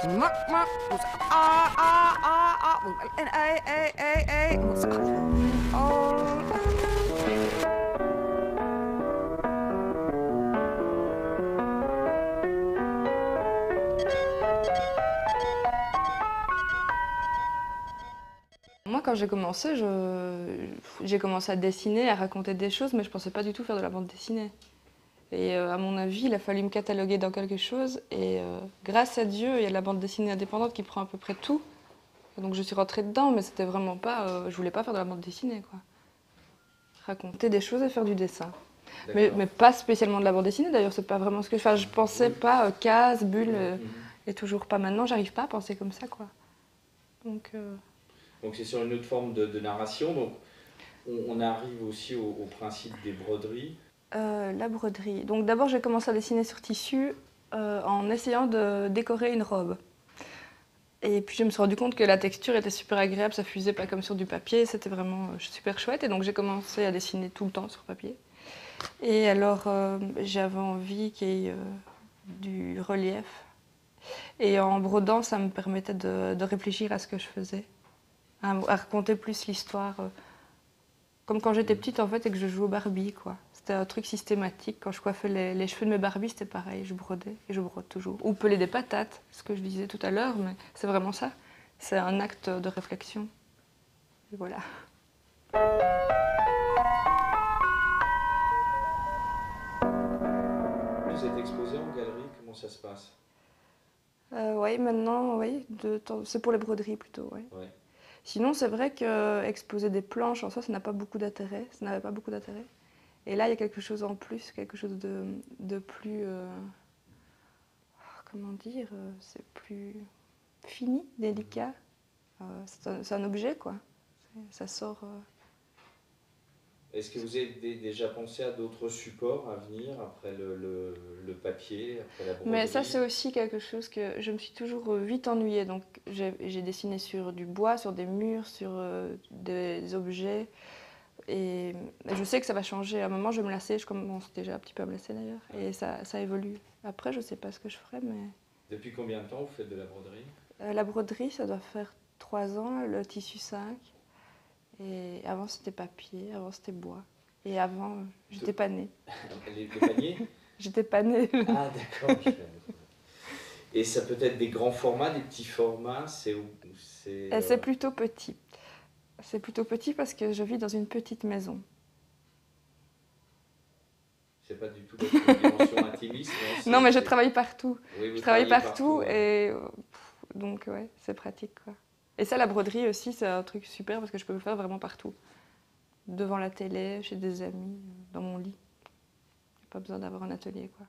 Moi, quand j'ai commencé, j'ai commencé à dessiner, à raconter des choses, mais je pensais pas du tout faire de la bande dessinée. Et à mon avis, il a fallu me cataloguer dans quelque chose. Et grâce à Dieu, il y a la bande dessinée indépendante qui prend à peu près tout. Et donc je suis rentrée dedans, mais c'était vraiment pas. Je voulais pas faire de la bande dessinée, quoi. Raconter des choses et faire du dessin. Mais pas spécialement de la bande dessinée, d'ailleurs, c'est pas vraiment ce que je fais. Je pensais pas cases, bulles, et toujours pas maintenant. J'arrive pas à penser comme ça, quoi. Donc. Donc c'est sur une autre forme de narration. Donc on arrive aussi au principe des broderies. La broderie. Donc d'abord, j'ai commencé à dessiner sur tissu en essayant de décorer une robe. Et puis je me suis rendu compte que la texture était super agréable, ça fusait pas comme sur du papier, c'était vraiment super chouette. Et donc j'ai commencé à dessiner tout le temps sur papier. Et alors j'avais envie qu'il y ait du relief. Et en brodant, ça me permettait de réfléchir à ce que je faisais, à raconter plus l'histoire. Comme quand j'étais petite en fait et que je jouais au Barbie, quoi. C'était un truc systématique. Quand je coiffais les cheveux de mes Barbies, c'était pareil. Je brodais et je brode toujours. Ou peler des patates, ce que je disais tout à l'heure, mais c'est vraiment ça. C'est un acte de réflexion. Et voilà. Vous êtes exposé en galerie, comment ça se passe? Oui, maintenant, oui, c'est pour les broderies plutôt, ouais. Ouais. Sinon, c'est vrai que exposer des planches en soi, ça n'a pas beaucoup d'intérêt. Ça n'avait pas beaucoup d'intérêt. Et là, il y a quelque chose en plus, quelque chose de plus, comment dire, c'est plus fini, délicat. C'est un objet, quoi. Ça sort. Est-ce que vous avez déjà pensé à d'autres supports à venir après le papier, après la broderie? Mais ça, c'est aussi quelque chose que je me suis toujours vite ennuyée. Donc, j'ai dessiné sur du bois, sur des murs, sur des objets. Et je sais que ça va changer. À un moment, je vais me lasser. Je commence déjà un petit peu à me lasser d'ailleurs. Et ça évolue. Après, je sais pas ce que je ferai, mais. Depuis combien de temps vous faites de la broderie? La broderie, ça doit faire 3 ans. Le tissu 5. Et avant, c'était papier. Avant, c'était bois. Et avant, j'étais pas née. Les paniers? J'étais pas née. Ah d'accord. Et ça peut être des grands formats, des petits formats, C'est plutôt petit. C'est plutôt petit parce que je vis dans une petite maison. C'est pas du tout votre dimension intimiste, non? Non, mais je travaille partout. Oui, vous Je travaille travaillez partout ouais. et donc ouais, c'est pratique, quoi. Et ça, la broderie aussi, c'est un truc super parce que je peux le faire vraiment partout. Devant la télé, chez des amis, dans mon lit. Pas besoin d'avoir un atelier, quoi.